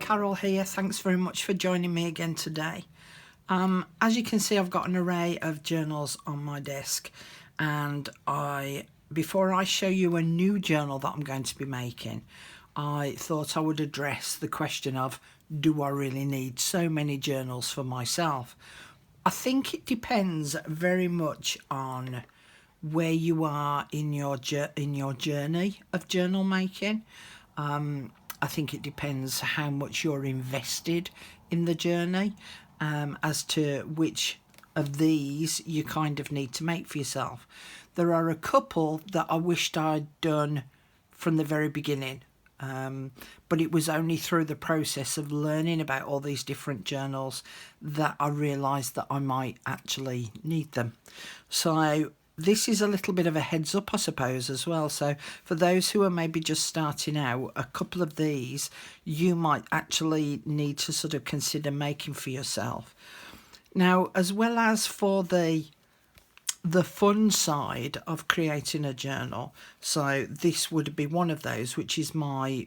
Carol here. Thanks very much for joining me again today. As you can see, I've got an array of journals on my desk, and before I show you a new journal that I'm going to be making, I thought I would address the question of, do I really need so many journals for myself? I think it depends very much on where you are in your journey of journal making. I think it depends how much you're invested in the journey, as to which of these you kind of need to make for yourself. There are a couple that I wished I'd done from the very beginning, but it was only through the process of learning about all these different journals that I realised that I might actually need them. So this is a little bit of a heads up, I suppose, as well. So for those who are maybe just starting out, a couple of these you might actually need to sort of consider making for yourself. Now, as well as for the fun side of creating a journal, so this would be one of those, which is my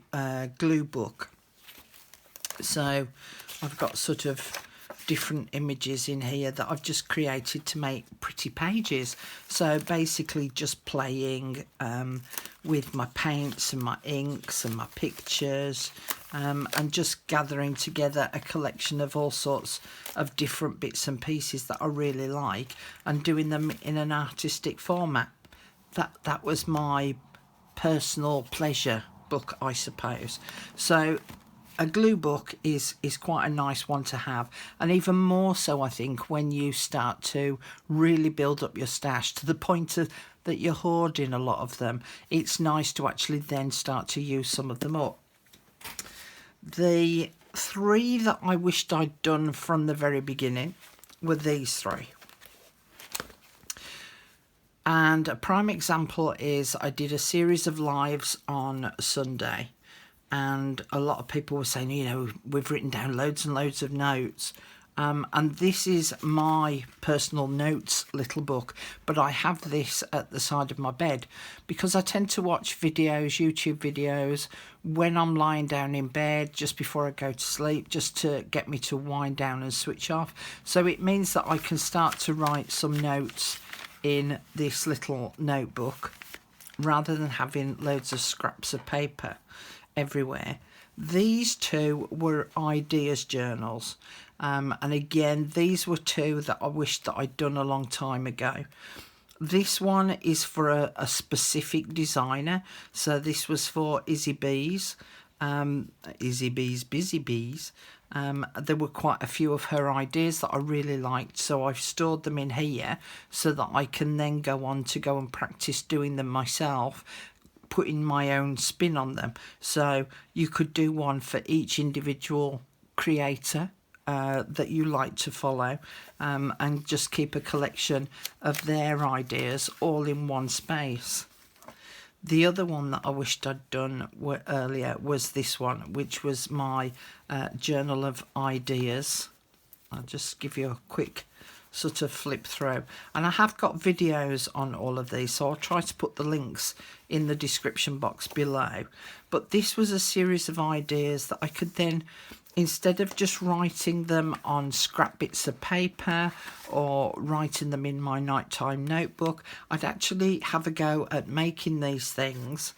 glue book. So I've got sort of different images in here that I've just created to make pretty pages. So basically just playing with my paints and my inks and my pictures, and just gathering together a collection of all sorts of different bits and pieces that I really like and doing them in an artistic format. That was my personal pleasure book, I suppose. So a glue book is quite a nice one to have, and even more so I think when you start to really build up your stash to the point that you're hoarding a lot of them. It's nice to actually then start to use some of them up. The three that I wished I'd done from the very beginning were these three. And a prime example is I did a series of lives on Sunday, and a lot of people were saying, you know, we've written down loads and loads of notes. And this is my personal notes little book, but I have this at the side of my bed because I tend to watch videos, YouTube videos, when I'm lying down in bed just before I go to sleep, just to get me to wind down and switch off. So it means that I can start to write some notes in this little notebook rather than having loads of scraps of paper everywhere. These two were ideas journals, and again, these were two that I wished that I'd done a long time ago. This one is for a specific designer, so this was for Izzy Bees, Izzy Bees Busy Bees. There were quite a few of her ideas that I really liked, so I've stored them in here so that I can then go and practice doing them myself, putting my own spin on them. So you could do one for each individual creator that you like to follow, and just keep a collection of their ideas all in one space. The other one that I wished I'd done earlier was this one, which was my journal of ideas. I'll just give you a quick sort of flip through, and I have got videos on all of these, so I'll try to put the links in the description box below. But this was a series of ideas that I could then, instead of just writing them on scrap bits of paper or writing them in my nighttime notebook, I'd actually have a go at making these things,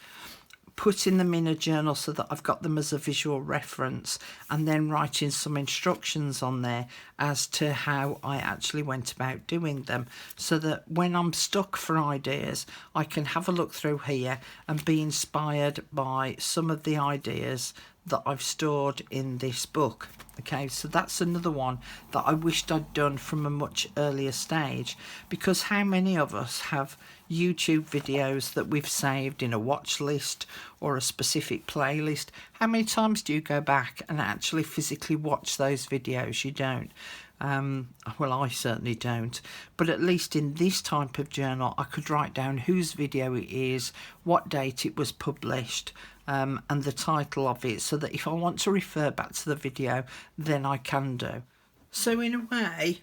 putting them in a journal so that I've got them as a visual reference, and then writing some instructions on there as to how I actually went about doing them, so that when I'm stuck for ideas, I can have a look through here and be inspired by some of the ideas that I've stored in this book. Okay, so that's another one that I wished I'd done from a much earlier stage, because how many of us have YouTube videos that we've saved in a watch list or a specific playlist? How many times do you go back and actually physically watch those videos? You don't. Well, I certainly don't. But at least in this type of journal, I could write down whose video it is, what date it was published, and the title of it, so that if I want to refer back to the video, then I can do. So in a way,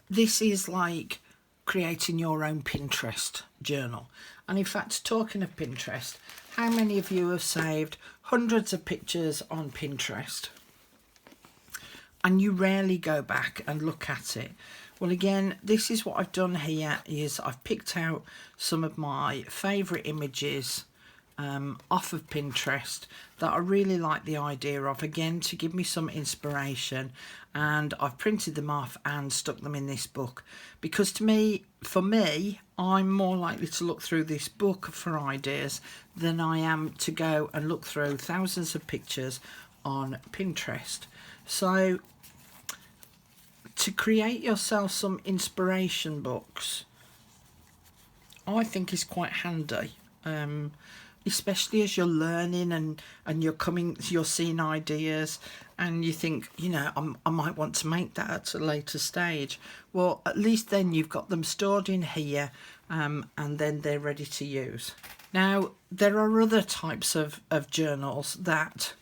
this is like creating your own Pinterest journal. And in fact, talking of Pinterest, how many of you have saved hundreds of pictures on Pinterest? and you rarely go back and look at it. Well, again, this is what I've done here, is I've picked out some of my favourite images off of Pinterest that I really like the idea of, again, to give me some inspiration, and I've printed them off and stuck them in this book, because for me, I'm more likely to look through this book for ideas than I am to go and look through thousands of pictures on Pinterest. So to create yourself some inspiration books, I think is quite handy, especially as you're learning and you're seeing ideas, and you think, you know, I might want to make that at a later stage. Well, at least then you've got them stored in here, and then they're ready to use. Now, there are other types of journals that,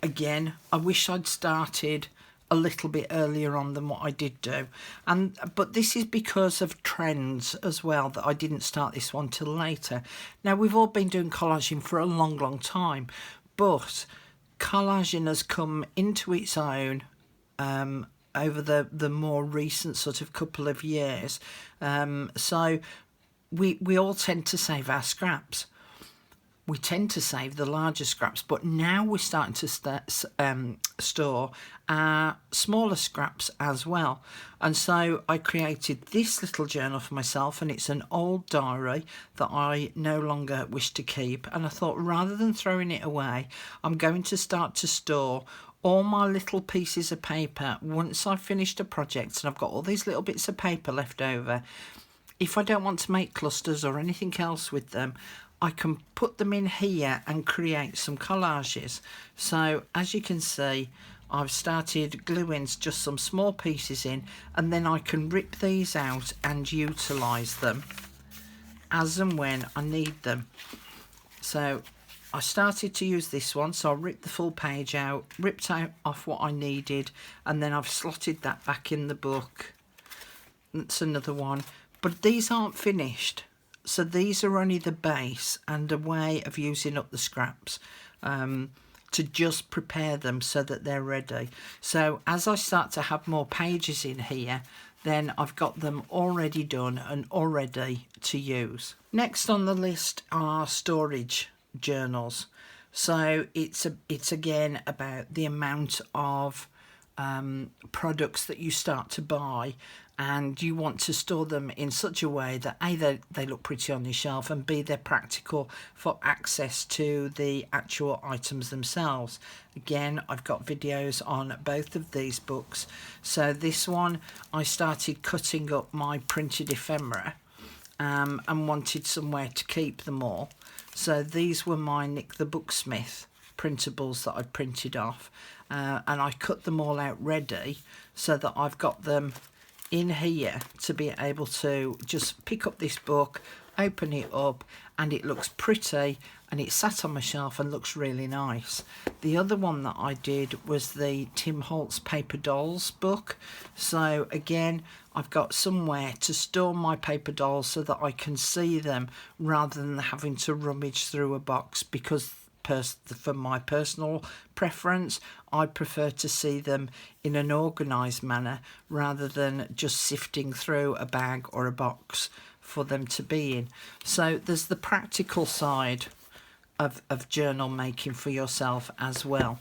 again, I wish I'd started a little bit earlier on than what I did do, but this is because of trends as well that I didn't start this one till later. Now, we've all been doing collaging for a long time, but collaging has come into its own over the more recent sort of couple of years. So we all tend to save our scraps. We tend to save the larger scraps, but now we're starting to store our smaller scraps as well. And so I created this little journal for myself, and it's an old diary that I no longer wish to keep. And I thought, rather than throwing it away, I'm going to start to store all my little pieces of paper. Once I've finished a project and I've got all these little bits of paper left over, if I don't want to make clusters or anything else with them, I can put them in here and create some collages. So as you can see, I've started gluing just some small pieces in, and then I can rip these out and utilise them as and when I need them. So I started to use this one, so I ripped the full page out, ripped out off what I needed, and then I've slotted that back in the book. That's another one, but these aren't finished. So these are only the base and a way of using up the scraps to just prepare them so that they're ready. So as I start to have more pages in here, then I've got them already done and all ready to use. Next on the list are storage journals. So it's again about the amount of products that you start to buy, and you want to store them in such a way that A, they look pretty on your shelf, and B, they're practical for access to the actual items themselves. Again, I've got videos on both of these books. So this one, I started cutting up my printed ephemera and wanted somewhere to keep them all. So these were my Nick the Booksmith printables that I printed off, and I cut them all out ready so that I've got them in here to be able to just pick up this book, open it up, and it looks pretty, and it's sat on my shelf and looks really nice. The other one that I did was the Tim Holtz Paper Dolls book. So again, I've got somewhere to store my paper dolls so that I can see them rather than having to rummage through a box, because for my personal preference, I prefer to see them in an organised manner rather than just sifting through a bag or a box for them to be in. So there's the practical side of journal making for yourself as well.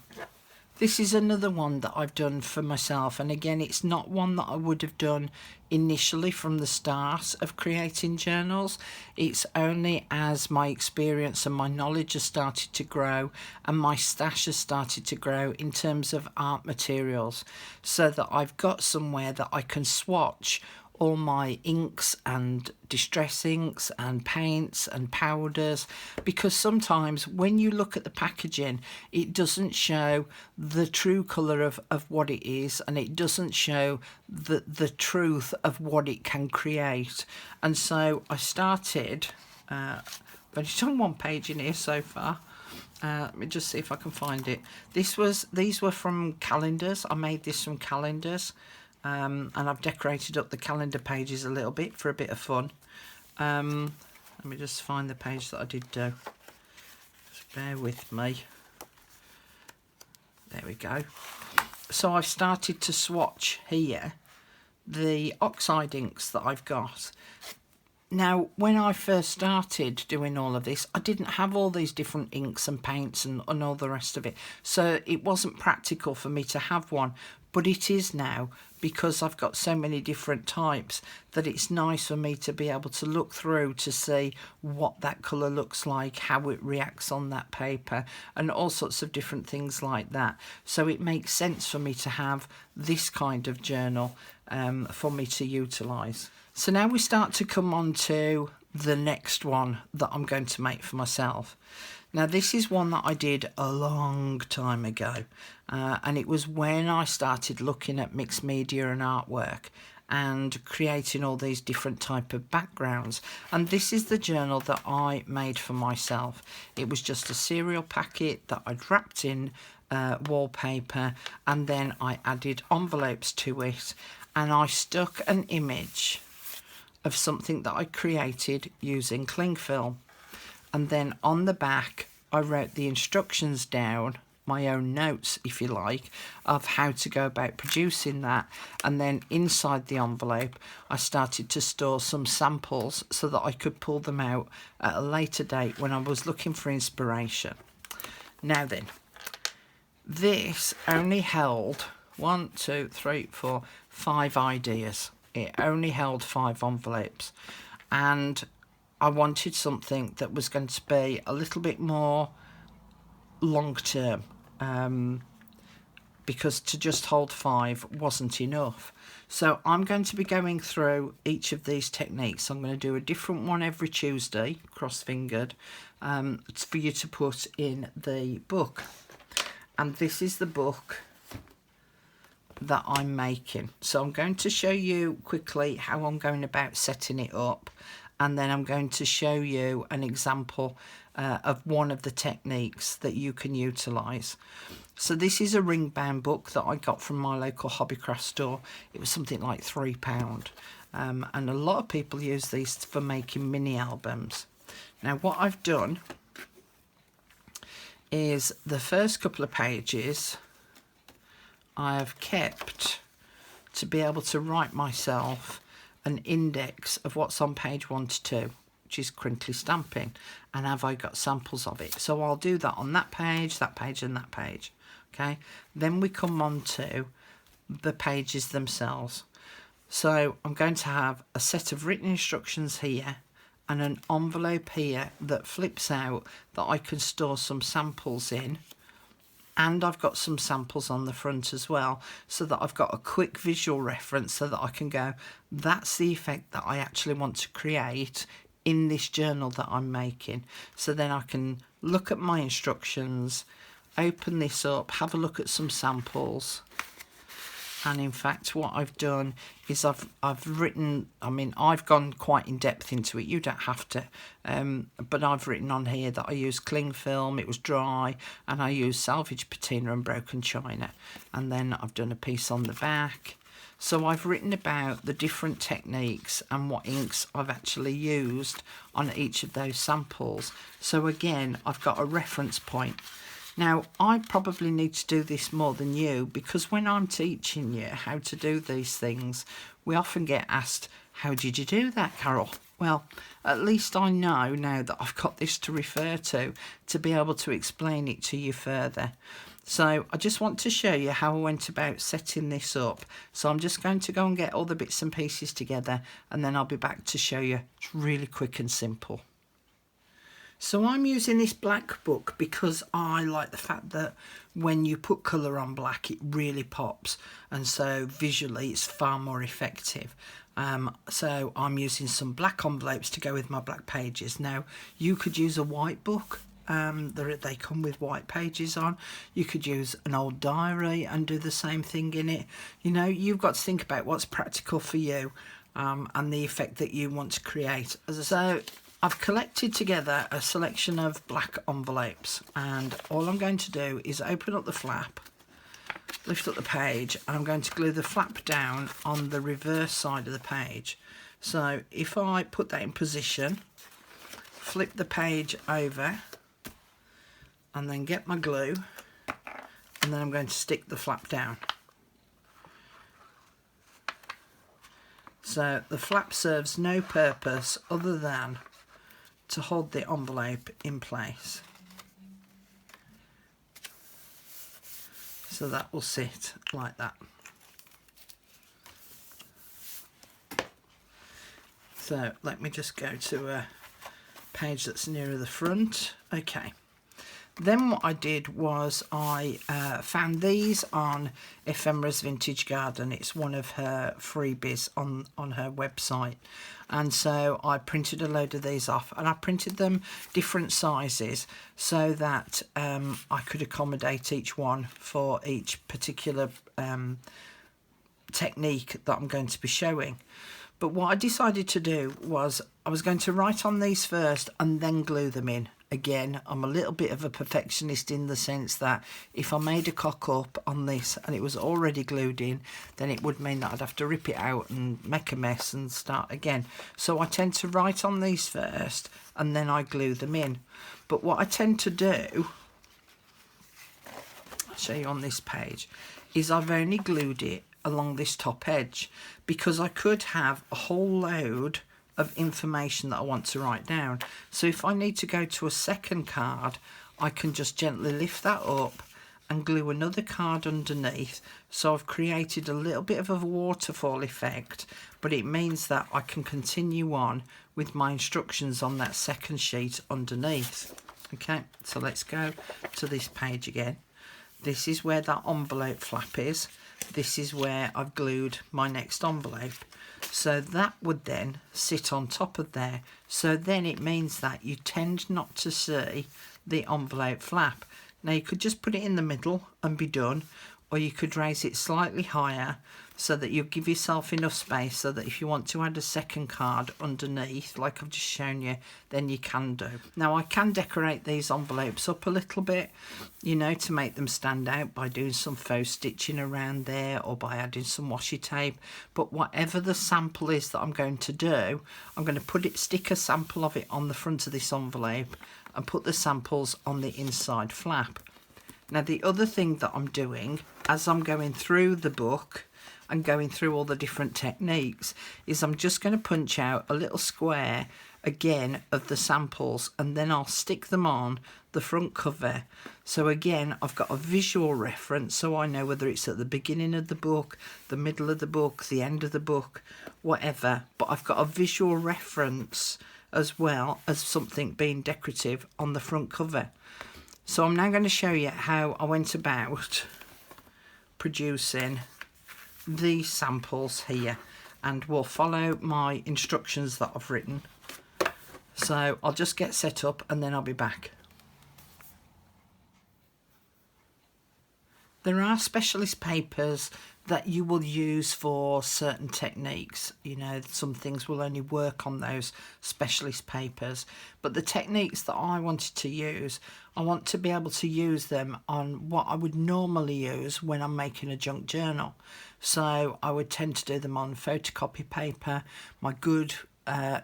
This is another one that I've done for myself, and again, it's not one that I would have done initially from the start of creating journals. It's only as my experience and my knowledge has started to grow and my stash has started to grow in terms of art materials, so that I've got somewhere that I can swatch all my inks and distress inks and paints and powders, because sometimes when you look at the packaging, it doesn't show the true colour of what it is, and it doesn't show the truth of what it can create. And so I started, I've only done one page in here so far. Let me just see if I can find it. These were from calendars. I made this from calendars. And I've decorated up the calendar pages a little bit for a bit of fun. Let me just find the page that I did do. Just bear with me. There we go. So I've started to swatch here the oxide inks that I've got. Now, when I first started doing all of this, I didn't have all these different inks and paints and all the rest of it. So it wasn't practical for me to have one, but it is now, because I've got so many different types that it's nice for me to be able to look through to see what that colour looks like, how it reacts on that paper, and all sorts of different things like that. So it makes sense for me to have this kind of journal for me to utilise. So now we start to come on to the next one that I'm going to make for myself. Now this is one that I did a long time ago, and it was when I started looking at mixed media and artwork and creating all these different type of backgrounds. And this is the journal that I made for myself. It was just a cereal packet that I'd wrapped in wallpaper, and then I added envelopes to it, and I stuck an image of something that I created using cling film, and then on the back I wrote the instructions down, my own notes if you like, of how to go about producing that. And then inside the envelope I started to store some samples so that I could pull them out at a later date when I was looking for inspiration. Now then, this only held 1, 2, 3, 4, 5 ideas. It only held 5 envelopes, and I wanted something that was going to be a little bit more long term, because to just hold 5 wasn't enough. So I'm going to be going through each of these techniques. I'm going to do a different one every Tuesday, cross-fingered, for you to put in the book. And this is the book that I'm making. So I'm going to show you quickly how I'm going about setting it up, and then I'm going to show you an example of one of the techniques that you can utilise. So this is a ring bound book that I got from my local hobbycraft store. It was something like £3, and a lot of people use these for making mini albums. Now what I've done is the first couple of pages I have kept to be able to write myself an index of what's on page 1 to 2, which is crinkly stamping, and have I got samples of it. So I'll do that on that page, and that page. Okay, then we come on to the pages themselves. So I'm going to have a set of written instructions here and an envelope here that flips out that I can store some samples in. And I've got some samples on the front as well, so that I've got a quick visual reference so that I can go, that's the effect that I actually want to create in this journal that I'm making. So then I can look at my instructions, open this up, have a look at some samples. And in fact what I've done is I've written, I mean I've gone quite in depth into it, you don't have to, but I've written on here that I used cling film, it was dry, and I used salvage patina and broken china, and then I've done a piece on the back. So I've written about the different techniques and what inks I've actually used on each of those samples. So again, I've got a reference point. Now, I probably need to do this more than you, because when I'm teaching you how to do these things, we often get asked, how did you do that, Carol? Well, at least I know now that I've got this to refer to be able to explain it to you further. So I just want to show you how I went about setting this up. So I'm just going to go and get all the bits and pieces together, and then I'll be back to show you. It's really quick and simple. So I'm using this black book because I like the fact that when you put colour on black it really pops, and so visually it's far more effective. So I'm using some black envelopes to go with my black pages. Now you could use a white book, they come with white pages on. You could use an old diary and do the same thing in it. You know, you've got to think about what's practical for you, and the effect that you want to create. So I've collected together a selection of black envelopes, and all I'm going to do is open up the flap, lift up the page, and I'm going to glue the flap down on the reverse side of the page. So if I put that in position, flip the page over, and then get my glue, and then I'm going to stick the flap down. So the flap serves no purpose other than to hold the envelope in place. So that will sit like that. So let me just go to a page that's nearer the front. Okay. Then what I did was I found these on Ephemera's Vintage Garden. It's one of her freebies on her website. And so I printed a load of these off, and I printed them different sizes so that I could accommodate each one for each particular technique that I'm going to be showing. But what I decided to do was I was going to write on these first and then glue them in. Again, I'm a little bit of a perfectionist in the sense that if I made a cock up on this and it was already glued in, then it would mean that I'd have to rip it out and make a mess and start again. So I tend to write on these first and then I glue them in. But what I tend to do, I'll show you on this page, is I've only glued it along this top edge because I could have a whole load of information that I want to write down. So if I need to go to a second card, I can just gently lift that up and glue another card underneath. So I've created a little bit of a waterfall effect, but it means that I can continue on with my instructions on that second sheet underneath. Okay, so let's go to this page again. This is where that envelope flap is. This is where I've glued my next envelope. So that would then sit on top of there. So then it means that you tend not to see the envelope flap. Now you could just put it in the middle and be done, or you could raise it slightly higher so that you give yourself enough space so that if you want to add a second card underneath, like I've just shown you, then you can do. Now I can decorate these envelopes up a little bit, you know, to make them stand out by doing some faux stitching around there or by adding some washi tape. But whatever the sample is that I'm going to do, I'm going to stick a sample of it on the front of this envelope and put the samples on the inside flap. Now the other thing that I'm doing as I'm going through the book and going through all the different techniques is I'm just going to punch out a little square again of the samples, and then I'll stick them on the front cover. So again, I've got a visual reference, so I know whether it's at the beginning of the book, the middle of the book, the end of the book, whatever, but I've got a visual reference as well as something being decorative on the front cover. So I'm now going to show you how I went about producing these samples here, and we'll follow my instructions that I've written. So I'll just get set up and then I'll be back. There are specialist papers that you will use for certain techniques. You know, some things will only work on those specialist papers, but the techniques that I wanted to use, I want to be able to use them on what I would normally use when I'm making a junk journal. So I would tend to do them on photocopy paper, my good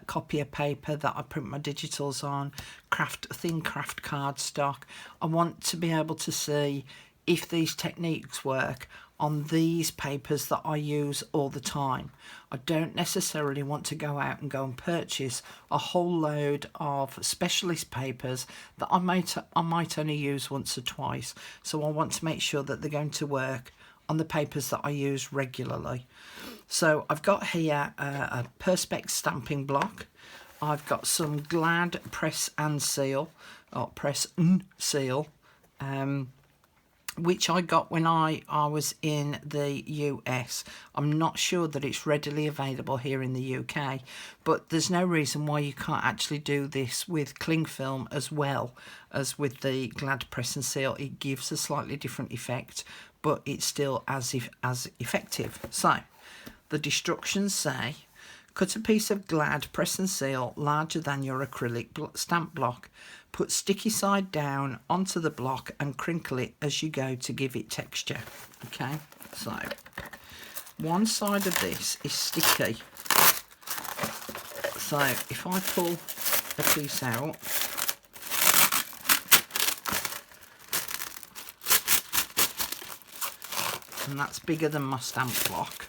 copier paper that I print my digitals on, thin craft cardstock. I want to be able to see if these techniques work on these papers that I use all the time. I don't necessarily want to go out and purchase a whole load of specialist papers that I might only use once or twice. So I want to make sure that they're going to work on the papers that I use regularly. So I've got here a Perspex stamping block. I've got some Glad press and seal, or press and seal, which I got when I was in the US. I'm not sure that it's readily available here in the UK, but there's no reason why you can't actually do this with cling film as well as with the Glad press and seal. It gives a slightly different effect, but it's still as effective. So the instructions say, cut a piece of Glad press and seal larger than your acrylic stamp block. Put sticky side down onto the block and crinkle it as you go to give it texture. Okay, so one side of this is sticky. So if I pull a piece out, and that's bigger than my stamp block,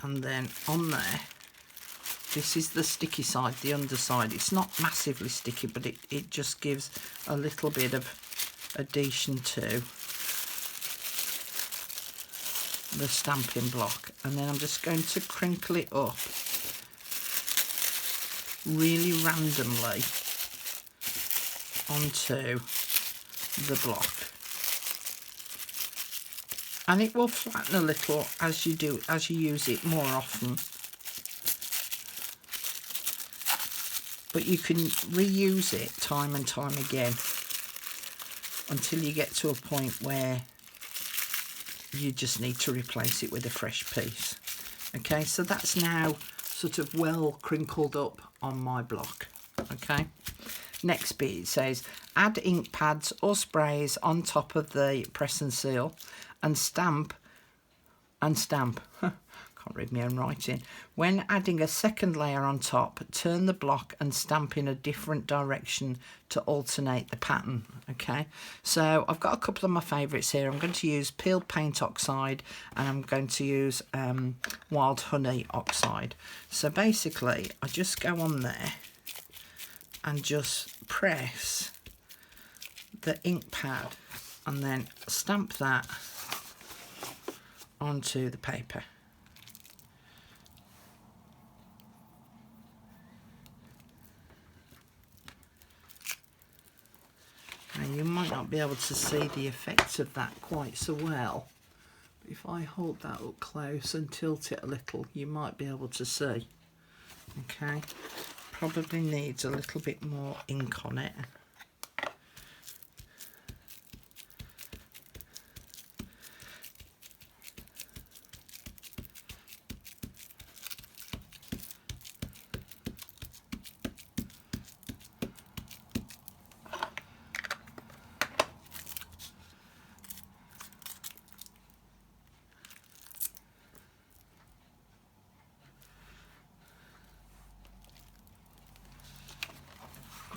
And then on there, this is the sticky side, the underside. It's not massively sticky, but it just gives a little bit of adhesion to the stamping block. And then I'm just going to crinkle it up really randomly onto the block. And it will flatten a little as you use it more often. But you can reuse it time and time again until you get to a point where you just need to replace it with a fresh piece. Okay, so that's now sort of well crinkled up on my block. Okay, next bit, it says add ink pads or sprays on top of the press and seal and stamp. Can't read my own writing. When adding a second layer on top, turn the block and stamp in a different direction to alternate the pattern. Okay, so I've got a couple of my favourites here. I'm going to use peeled paint oxide and I'm going to use wild honey oxide. So basically I just go on there and just press the ink pad and then stamp that onto the paper. Now you might not be able to see the effects of that quite so well, but if I hold that up close and tilt it a little, you might be able to see. Okay, probably needs a little bit more ink on it.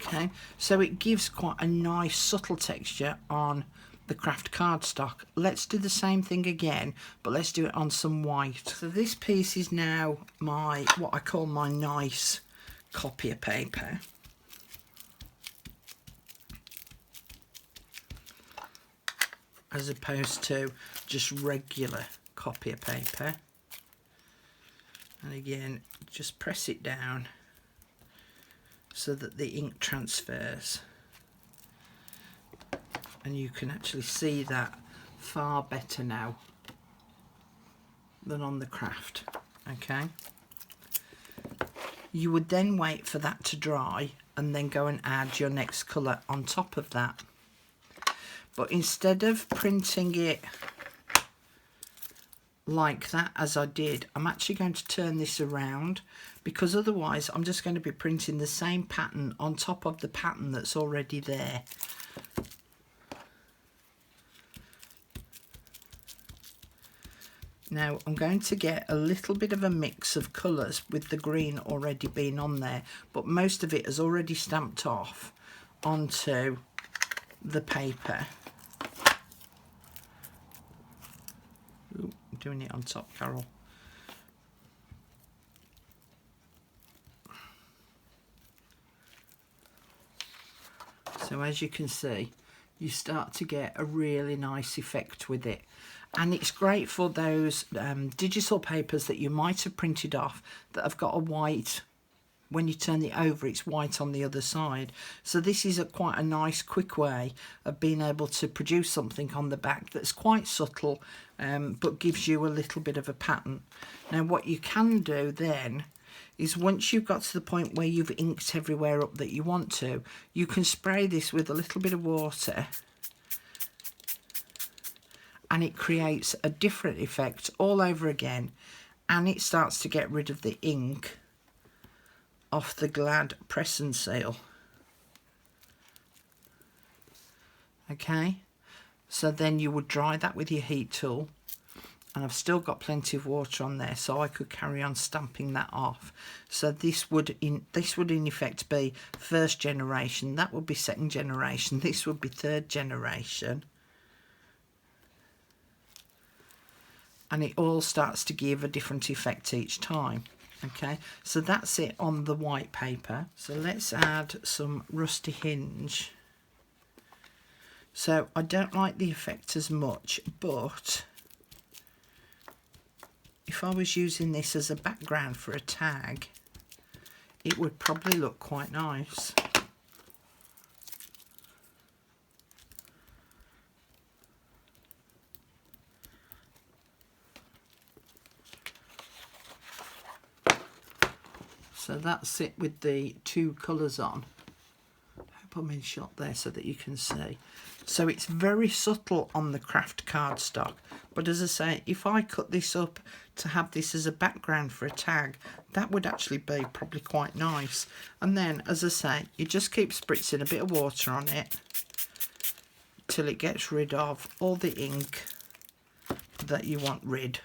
Okay, so it gives quite a nice subtle texture on the craft cardstock. Let's do the same thing again, but let's do it on some white. So this piece is now my, what I call my nice copier paper. As opposed to just regular copier paper. And again, just press it down so that the ink transfers, and you can actually see that far better now than on the craft. Okay, you would then wait for that to dry and then go and add your next colour on top of that. But instead of printing it like that as I did, I'm actually going to turn this around, because otherwise I'm just going to be printing the same pattern on top of the pattern that's already there. Now I'm going to get a little bit of a mix of colours with the green already being on there, but most of it has already stamped off onto the paper. Ooh, I'm doing it on top, Carol. So as you can see, you start to get a really nice effect with it. And it's great for those digital papers that you might have printed off that have got a white, when you turn it over, it's white on the other side. So this is quite a nice quick way of being able to produce something on the back that's quite subtle, but gives you a little bit of a pattern. Now what you can do then is, once you've got to the point where you've inked everywhere up that you want to, you can spray this with a little bit of water and it creates a different effect all over again, and it starts to get rid of the ink off the Glad press and seal. Okay, so then you would dry that with your heat tool, and I've still got plenty of water on there, so I could carry on stamping that off. So this would in effect be first generation, that would be second generation, this would be third generation. and it all starts to give a different effect each time. Okay, so that's it on the white paper. So let's add some rusty hinge. So I don't like the effect as much, but if I was using this as a background for a tag, it would probably look quite nice. So that's it with the two colours on. I hope I'm in shot there so that you can see. So it's very subtle on the craft cardstock, but as I say, if I cut this up to have this as a background for a tag, that would actually be probably quite nice. And then, as I say, you just keep spritzing a bit of water on it till it gets rid of all the ink that you want rid.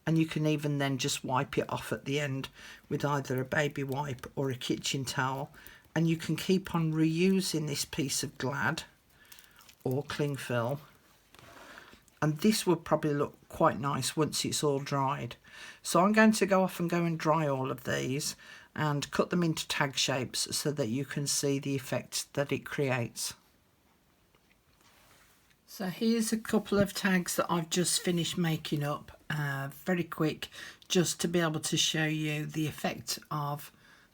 And you can even then just wipe it off at the end with either a baby wipe or a kitchen towel, and you can keep on reusing this piece of Glad or cling film, and this would probably look quite nice once it's all dried. So I'm going to go off and go and dry all of these and cut them into tag shapes so that you can see the effect that it creates. So here's a couple of tags that I've just finished making up, very quick, just to be able to show you the effect of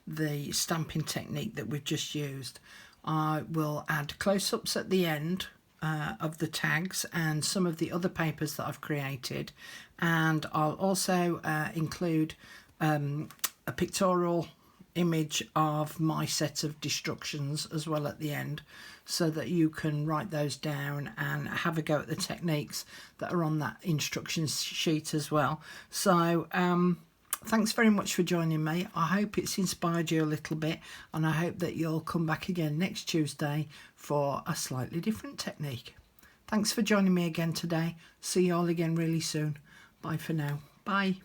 the stamping technique that we've just used. I will add close-ups at the end of the tags and some of the other papers that I've created, and I'll also include a pictorial image of my set of destructions as well at the end, so that you can write those down and have a go at the techniques that are on that instructions sheet as well. So thanks very much for joining me. I hope it's inspired you a little bit, and I hope that you'll come back again next Tuesday for a slightly different technique. Thanks for joining me again today. See you all again really soon. Bye for now. Bye.